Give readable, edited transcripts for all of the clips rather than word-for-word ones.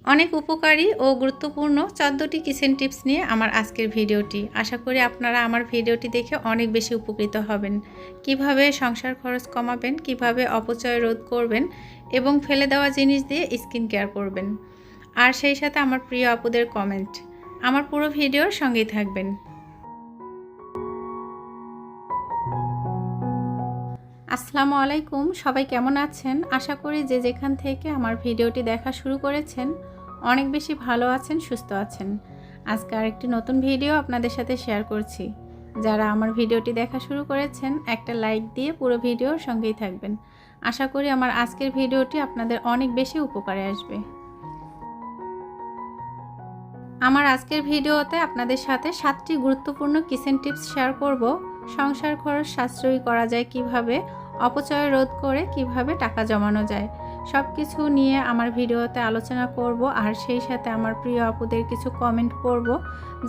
অনেক উপকারী ও গুরুত্বপূর্ণ 14টি কিচেন টিপস নিয়ে আমার আজকের ভিডিওটি। আশা করি আপনারা আমার ভিডিওটি দেখে অনেক বেশি উপকৃত হবেন। কিভাবে সংসার খরচ কমাবেন, কিভাবে অপচয় রোধ করবেন এবং ফেলে দেওয়া জিনিস দিয়ে স্কিন কেয়ার করবেন। আর সেই সাথে আমার প্রিয় আপুদের কমেন্ট। আমার পুরো ভিডিওর সঙ্গেই থাকবেন। আসসালামু আলাইকুম, সবাই কেমন আছেন? আশা করি যে যেখান থেকে আমার ভিডিওটি দেখা শুরু করেছেন অনেক বেশি ভালো আছেন, সুস্থ আছেন। আজকে আরেকটি নতুন ভিডিও আপনাদের সাথে শেয়ার করছি। যারা আমার ভিডিওটি দেখা শুরু করেছেন একটা লাইক দিয়ে পুরো ভিডিওর সঙ্গেই থাকবেন। আশা করি আমার আজকের ভিডিওটি আপনাদের অনেক বেশি উপকারে আসবে। আমার আজকের ভিডিওতে আপনাদের সাথে 7টি গুরুত্বপূর্ণ কিচেন টিপস শেয়ার করব। সংসার খরচ সাশ্রয়ী করা যায় কিভাবে, অপচয় রোধ করে কিভাবে টাকা জমানো যায়, সব কিছু নিয়ে আমার ভিডিওতে আলোচনা করব। আর সেই সাথে আমার প্রিয় আপুদের কিছু কমেন্ট পড়ব।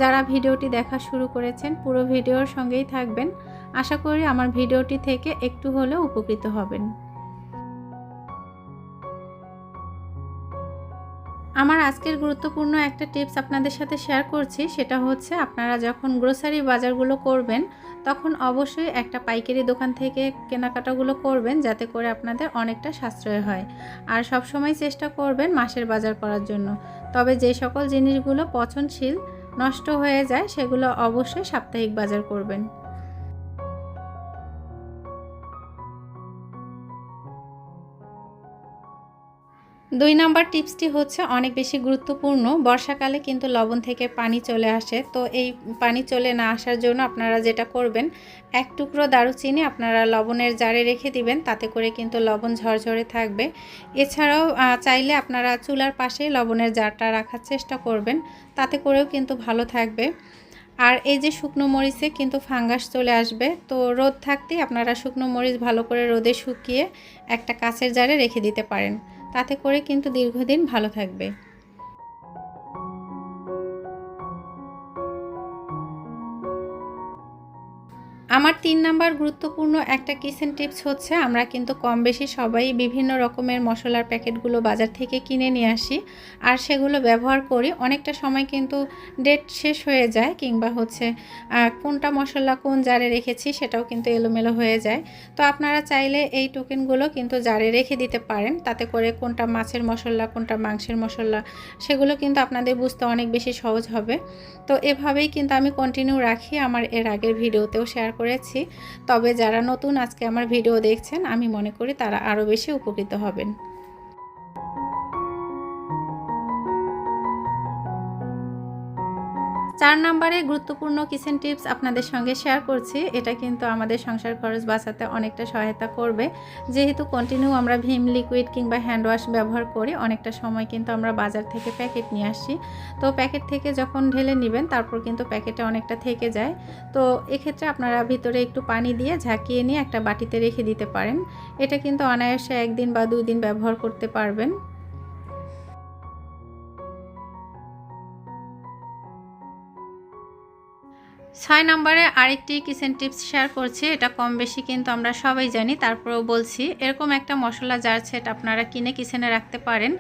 যারা ভিডিওটি দেখা শুরু করেছেন পুরো ভিডিওর সঙ্গেই থাকবেন। আশা করি আমার ভিডিওটি থেকে একটু হলেও উপকৃত হবেন। আমার আজকের গুরুত্বপূর্ণ একটা টিপস আপনাদের সাথে শেয়ার করছি। সেটা হচ্ছে, আপনারা যখন গ্রোসারি বাজারগুলো করবেন তখন অবশ্যই একটা পাইকারি দোকান থেকে কেনাকাটাগুলো করবেন, যাতে করে আপনাদের অনেকটা সাশ্রয় হয়। আর সব সময় চেষ্টা করবেন মাসের বাজার করার জন্য। তবে যে সকল জিনিসগুলো পচনশীল, নষ্ট হয়ে যায়, সেগুলো অবশ্যই সাপ্তাহিক বাজার করবেন। 2 নাম্বার টিপসটি হচ্ছে অনেক বেশি গুরুত্বপূর্ণ। বর্ষাকালে কিন্তু লবণ থেকে পানি চলে আসে। তো এই পানি চলে না আসার জন্য আপনারা যেটা করবেন, 1 টুকরো দারুচিনি আপনারা লবণের জারে রেখে দিবেন, তাতে করে কিন্তু লবণ ঝরঝরে থাকবে। এছাড়াও চাইলে আপনারা চুলার পাশে লবণের জারটা রাখার চেষ্টা করবেন, তাতে করেও কিন্তু ভালো থাকবে। আর এই যে শুকনো মরিচে কিন্তু ফাঙ্গাস চলে আসবে, তো রোদ থাকতেই আপনারা শুকনো মরিচ ভালো করে রোদে শুকিয়ে একটা কাঁচের জারে রেখে দিতে পারেন, তাতে করে কিন্তু দীর্ঘদিন ভালো থাকবে। আমার 3 নাম্বার গুরুত্বপূর্ণ একটা কিচেন টিপস হচ্ছে, আমরা কিন্তু কম বেশি সবাই বিভিন্ন রকমের মশলার প্যাকেটগুলো বাজার থেকে কিনে নিয়ে আসি। আর সেগুলো ব্যবহার করি, অনেকটা সময় কিন্তু ডেট শেষ হয়ে যায়, কিংবা হচ্ছে কোনটা মশলা কোন জারে রেখেছি সেটাও কিন্তু এলোমেলো হয়ে যায়। তো আপনারা চাইলে এই টোকেনগুলো কিন্তু জারে রেখে দিতে পারেন, তাতে করে কোনটা মাছের মশলা কোনটা মাংসের মশলা সেগুলো কিন্তু আপনাদের বুঝতে অনেক বেশি সহজ হবে। তো এভাবেই কিন্তু আমি কন্টিনিউ রাখি, আমার এর আগের ভিডিওতেও শেয়ার করেছি। তবে যারা নতুন আজকে আমার ভিডিও দেখছেন, আমি মনে করি তারা আরও বেশি উপকৃত হবেন। 4 নাম্বারে গুরুত্বপূর্ণ কিচেন টিপস আপনাদের সঙ্গে শেয়ার করছি। এটা কিন্তু আমাদের সংসার খরচ বাঁচাতে অনেকটা সহায়তা করবে। যেহেতু কন্টিনিউ আমরা ভিম লিকুইড কিংবা হ্যান্ড ওয়াশ ব্যবহার করি, অনেকটা সময় কিন্তু আমরা বাজার থেকে প্যাকেট নিয়ে আসি। তো প্যাকেট থেকে যখন ঢেলে নেবেন, তারপর কিন্তু প্যাকেটে অনেকটা থেকে যায়। তো এক্ষেত্রে আপনারা ভিতরে একটু পানি দিয়ে ঝাঁকিয়ে নিয়ে একটা বাটিতে রেখে দিতে পারেন। এটা কিন্তু অনায়াসে 1 দিন বা 2 দিন ব্যবহার করতে পারবেন। 6 নম্বরে আরেকটি কিচেন টিপস শেয়ার করছি। এটা কম বেশি কিন্তু আমরা সবাই জানি, তারপরেও বলছি। এরকম একটা মশলা জার সেট আপনারা কিনে কিচেনে রাখতে পারেন।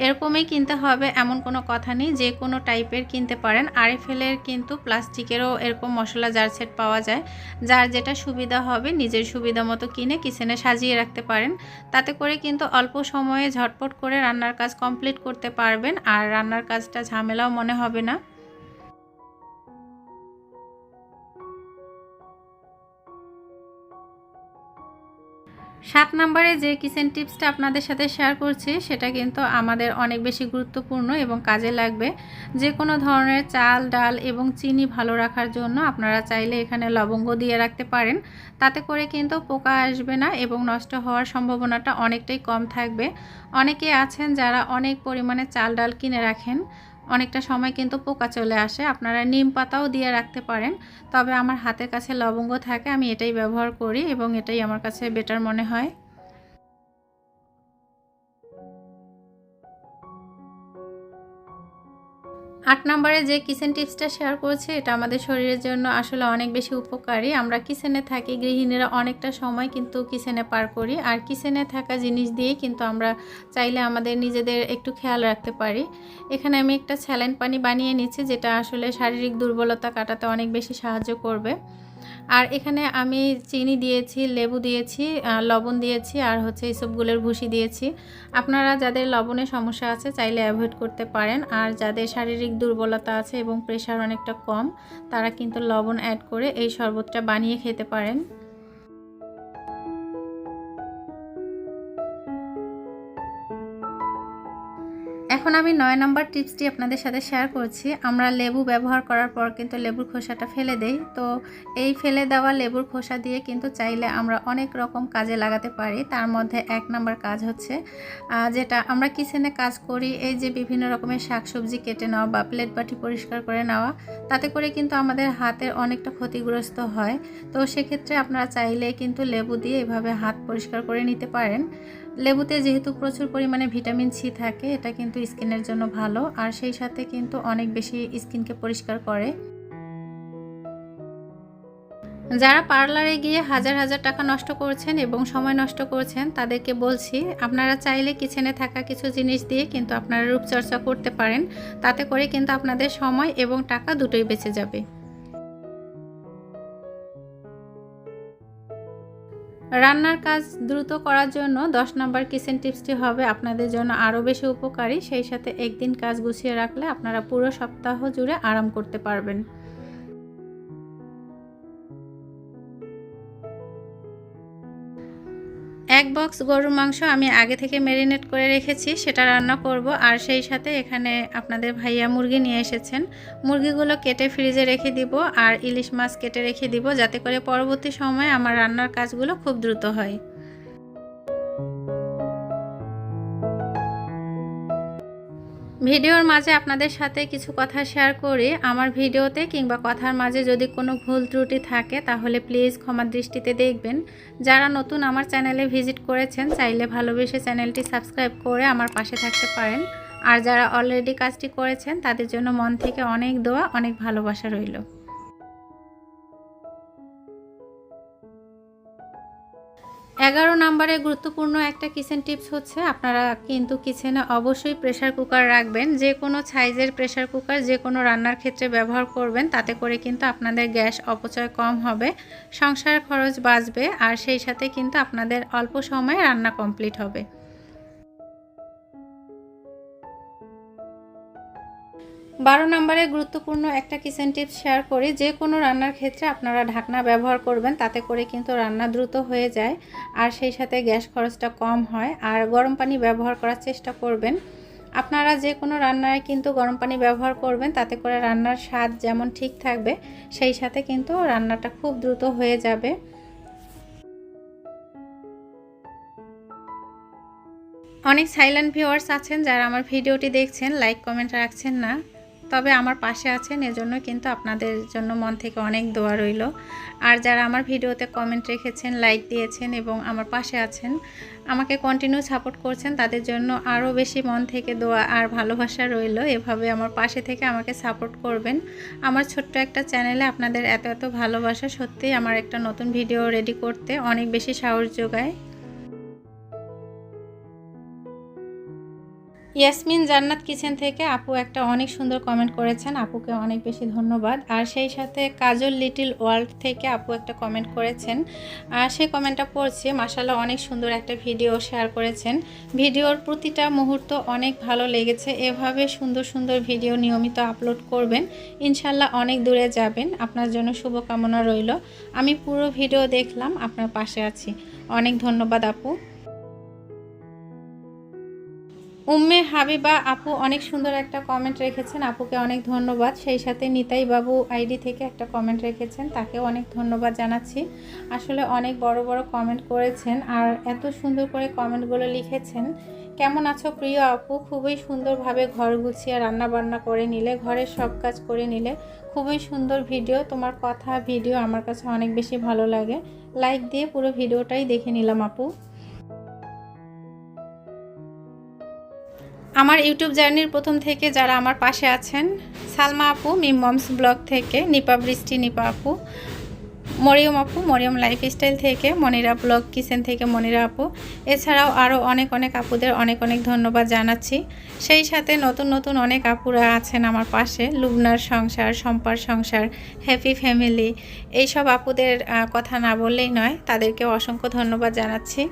এরকমই কিনতে হবে এমন কোনো কথা নেই, যে কোনো টাইপের কিনতে পারেন। আরএফএলের কিন্তু প্লাস্টিকেরও এরকম মশলা জার সেট পাওয়া যায়। যার যেটা সুবিধা হবে নিজের সুবিধা মতো কিনে কিচেনে সাজিয়ে রাখতে পারেন। তাতে করে কিন্তু অল্প সময়ে ঝটপট করে রান্নার কাজ কমপ্লিট করতে পারবেন, আর রান্নার কাজটা ঝামেলাও মনে হবে না। 7 নম্বরে যে কিচেন টিপসটা আপনাদের সাথে শেয়ার করছি, সেটা কিন্তু আমাদের অনেক বেশি গুরুত্বপূর্ণ এবং কাজে লাগবে। যে কোনো ধরনের চাল, ডাল এবং চিনি ভালো রাখার জন্য আপনারা চাইলে এখানে লবঙ্গ দিয়ে রাখতে পারেন। তাতে করে কিন্তু পোকা আসবে না এবং নষ্ট হওয়ার সম্ভাবনাটা অনেকটাই কম থাকবে। অনেকে আছেন যারা অনেক পরিমাণে চাল, ডাল কিনে রাখেন, অনেকটা সময় কিন্তু পোকা চলে আসে। আপনারা নিম পাতাও দিয়ে রাখতে পারেন। তবে আমার হাতের কাছে লবঙ্গ থাকে, আমি এটাই ব্যবহার করি এবং এটাই আমার কাছে বেটার মনে হয়। 8 নম্বরে যে কিচেন টিপসটা শেয়ার করছি এটা আমাদের শরীরের জন্য আসলে অনেক বেশি উপকারী। আমরা কিচেনে থাকি, গৃহিণীরা অনেকটা সময় কিন্তু কিচেনে পার করি। আর কিচেনে থাকা জিনিস দিয়েই কিন্তু আমরা চাইলে আমাদের নিজেদের একটু খেয়াল রাখতে পারি। এখানে আমি একটা স্যালাইন পানি বানিয়ে নিচ্ছি, যেটা আসলে শারীরিক দুর্বলতা কাটাতে অনেক বেশি সাহায্য করবে। আর এখানে আমি চিনি দিয়েছি, লেবু দিয়েছি, লবণ দিয়েছি, আর হচ্ছে ইসবগুলের ভুসি দিয়েছি। আপনারা যাদের লবণের সমস্যা আছে চাইলে অ্যাভয়েড করতে পারেন। আর যাদের শারীরিক দুর্বলতা আছে এবং প্রেশার অনেকটা কম, তারা কিন্তু লবণ অ্যাড করে এই শরবতটা বানিয়ে খেতে পারেন। এখন আমি 9 নম্বর টিপসটি আপনাদের সাথে শেয়ার করছি। আমরা লেবু ব্যবহার করার পর কিন্তু লেবুর খোসাটা ফেলে দেই। তো এই ফেলে দেওয়া লেবুর খোসা দিয়ে কিন্তু চাইলে আমরা অনেক রকম কাজে লাগাতে পারি। তার মধ্যে 1 নম্বর কাজ হচ্ছে যেটা আমরা কিচেনে কাজ করি, এই যে বিভিন্ন রকমের শাকসবজি কেটে নেওয়া বা প্লেট বাটি পরিষ্কার করে নেওয়া, তাতে করে কিন্তু আমাদের হাতের অনেকটা ক্ষতিগ্রস্ত হয়। তো সেক্ষেত্রে আপনারা চাইলে কিন্তু লেবু দিয়ে এভাবে হাত পরিষ্কার করে নিতে পারেন। লেবুতে যেহেতু প্রচুর পরিমাণে ভিটামিন সি থাকে, এটা কিন্তু স্কিনের জন্য ভালো, আর সেই সাথে কিন্তু অনেক বেশি স্কিনকে পরিষ্কার করে। যারা পার্লারে গিয়ে হাজার হাজার টাকা নষ্ট করছেন এবং সময় নষ্ট করছেন, তাদেরকে বলছি আপনারা চাইলে কিচেনে থাকা কিছু জিনিস দিয়ে কিন্তু আপনারা রূপচর্চা করতে পারেন। তাতে করে কিন্তু আপনাদের সময় এবং টাকা দুটোই বেঁচে যাবে। রান্নার কাজ দ্রুত করার জন্য 10 নম্বর কিচেন টিপসটি হবে আপনাদের জন্য আরও বেশি উপকারী। সেই সাথে একদিন কাজ গুছিয়ে রাখলে আপনারা পুরো সপ্তাহ জুড়ে আরাম করতে পারবেন। এক বক্স গরুর মাংস আমি আগে থেকে ম্যারিনেট করে রেখেছি, সেটা রান্না করব। আর সেই সাথে এখানে আপনাদের ভাইয়া মুরগি নিয়ে এসেছেন। মুরগিগুলো কেটে ফ্রিজে রেখে দিব, আর ইলিশ মাছ কেটে রেখে দিব, যাতে করে পরবর্তী সময়ে আমার রান্নার কাজগুলো খুব দ্রুত হয়। ভিডিওর মাঝে আপনাদের সাথে কিছু কথা শেয়ার করি। আমার ভিডিওতে কিংবা কথার মাঝে যদি কোনো ভুল ত্রুটি থাকে তাহলে প্লিজ ক্ষমার দৃষ্টিতে দেখবেন। যারা নতুন আমার চ্যানেলে ভিজিট করেছেন চাইলে ভালোবেসে চ্যানেলটি সাবস্ক্রাইব করে আমার পাশে থাকতে পারেন। আর যারা অলরেডি কাজটি করেছেন তাদের জন্য মন থেকে অনেক দোয়া, অনেক ভালোবাসা রইল। 11 নম্বরে গুরুত্বপূর্ণ একটা কিচেন টিপস হচ্ছে আপনারা কিন্তু কিচেনে অবশ্যই প্রেসার কুকার রাখবেন। যে কোনো সাইজের প্রেসার কুকার যে কোনো রান্নার ক্ষেত্রে ব্যবহার করবেন, তাতে করে কিন্তু আপনাদের গ্যাস অপচয় কম হবে, সংসার খরচ বাঁচবে, আর সেই সাথে কিন্তু আপনাদের অল্প সময়ে রান্না কমপ্লিট হবে। 12 নম্বরে গুরুত্বপূর্ণ একটা কিচেন টিপস শেয়ার করি। যে কোনো রান্নার ক্ষেত্রে আপনারা ঢাকনা ব্যবহার করবেন, তাতে করে কিন্তু রান্না দ্রুত হয়ে যায়, আর সেই সাথে গ্যাস খরচটা কম হয়। আর গরম পানি ব্যবহার করার চেষ্টা করবেন। আপনারা যে কোনো রান্নায় কিন্তু গরম পানি ব্যবহার করবেন, তাতে করে রান্নার স্বাদ যেমন ঠিক থাকবে, সেই সাথে কিন্তু রান্নাটা খুব দ্রুত হয়ে যাবে। অনেক সাইলেন্ট ভিউয়ার্স আছেন যারা আমার ভিডিওটি দেখছেন, লাইক কমেন্ট রাখছেন না, তবে আমার পাশে আছেন, এজন্য কিন্তু আপনাদের জন্য মন থেকে অনেক দোয়া রইল। আর যারা আমার ভিডিওতে কমেন্ট রেখেছেন, লাইক দিয়েছেন এবং আমার পাশে আছেন, আমাকে কন্টিনিউ সাপোর্ট করছেন, তাদের জন্য আরও বেশি মন থেকে দোয়া আর ভালোবাসা রইল। এভাবে আমার পাশে থেকে আমাকে সাপোর্ট করবেন। আমার ছোট্ট একটা চ্যানেলে আপনাদের এত এত ভালোবাসা সত্যিই আমার একটা নতুন ভিডিও রেডি করতে অনেক বেশি সাহস যোগায়। ইয়াসমিন জান্নাত কিচেন থেকে আপু একটা অনেক সুন্দর কমেন্ট করেছেন, আপুকে অনেক বেশি ধন্যবাদ। আর সেই সাথে কাজল লিটল ওয়ার্ল্ড থেকে আপু একটা কমেন্ট করেছেন, আর সেই কমেন্টটা পড়ছি। মাশাআল্লাহ অনেক সুন্দর একটা ভিডিও শেয়ার করেছেন, ভিডিওর প্রতিটা মুহূর্ত অনেক ভালো লেগেছে। এভাবে সুন্দর সুন্দর ভিডিও নিয়মিত আপলোড করবেন, ইনশাল্লাহ অনেক দূরে যাবেন। আপনার জন্য শুভকামনা রইল। আমি পুরো ভিডিও দেখলাম, আপনার পাশে আছি। অনেক ধন্যবাদ আপু। উম্মে হাবিবা আপু অনেক সুন্দর একটা কমেন্ট রেখেছেন, আপুকে অনেক ধন্যবাদ। সেই সাথে নিতাই বাবু আইডি থেকে একটা কমেন্ট রেখেছেন, তাকেও অনেক ধন্যবাদ জানাচ্ছি। আসলে অনেক বড় বড় কমেন্ট করেছেন আর এত সুন্দর করে কমেন্টগুলো লিখেছেন। কেমন আছো প্রিয় আপু? খুবই সুন্দরভাবে ঘর গুছিয়ে রান্না বান্না করে নিলে, ঘরের সব কাজ করে নিলে। খুবই সুন্দর ভিডিও, তোমার কথা ভিডিও আমার কাছে অনেক বেশি ভালো লাগে। লাইক দিয়ে পুরো ভিডিওটাই দেখে নিলাম আপু। আমার ইউটিউব জার্নির প্রথম থেকে যারা আমার পাশে আছেন, সালমা আপু মিম মমস ব্লগ থেকে, নিপা বৃষ্টি নিপা আপু, মরিয়ম আপু মরিয়ম লাইফস্টাইল থেকে, মনিরা ব্লগ কিচেন থেকে মনিরা আপু, এছাড়াও আরও অনেক অনেক আপুদের অনেক অনেক ধন্যবাদ জানাচ্ছি। সেই সাথে নতুন নতুন অনেক আপুরা আছেন আমার পাশে, লুবনার সংসার, শম্পার সংসার, হ্যাপি ফ্যামিলি, এইসব আপুদের কথা না বললেই নয়, তাদেরকে অসংখ্য ধন্যবাদ জানাচ্ছি।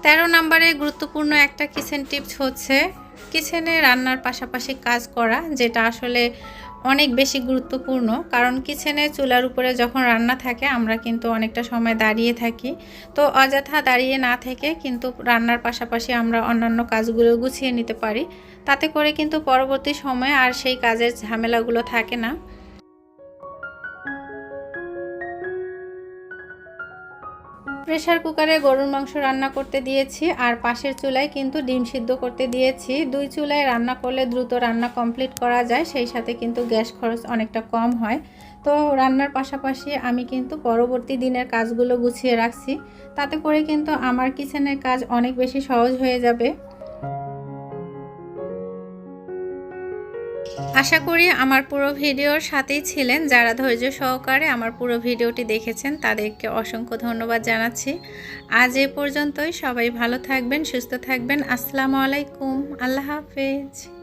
13 নম্বরে গুরুত্বপূর্ণ একটা কিচেন টিপস হচ্ছে কিচেনে রান্নার পাশাপাশি কাজ করা, যেটা আসলে অনেক বেশি গুরুত্বপূর্ণ। কারণ কিচেনে চুলার উপরে যখন রান্না থাকে আমরা কিন্তু অনেকটা সময় দাঁড়িয়ে থাকি, তো অযথা দাঁড়িয়ে না থেকে কিন্তু রান্নার পাশাপাশি আমরা অন্যান্য কাজগুলো গুছিয়ে নিতে পারি, তাতে করে কিন্তু পরবর্তী সময়ে আর সেই কাজের ঝামেলাগুলো থাকে না। প্রেসার কুকারে গরুর মাংস রান্না করতে দিয়েছি, আর পাশের চুলায় কিন্তু ডিম সিদ্ধ করতে দিয়েছি। দুই চুলায় রান্না করলে দ্রুত রান্না কমপ্লিট করা যায়, সেই সাথে কিন্তু গ্যাস খরচ অনেকটা কম হয়। তো রান্নার পাশাপাশি আমি কিন্তু পরবর্তী দিনের কাজগুলো গুছিয়ে রাখছি, তাতে করে কিন্তু আমার কিচেনের কাজ অনেক বেশি সহজ হয়ে যাবে। আশা করি আমার পুরো ভিডিওর সাথেই ছিলেন। যারা ধৈর্য সহকারে আমার পুরো ভিডিওটি দেখেছেন তাদেরকে অসংখ্য ধন্যবাদ জানাচ্ছি। আজ এ পর্যন্তই। সবাই ভালো থাকবেন, সুস্থ থাকবেন। আসসালামু আলাইকুম, আল্লাহ হাফেজ।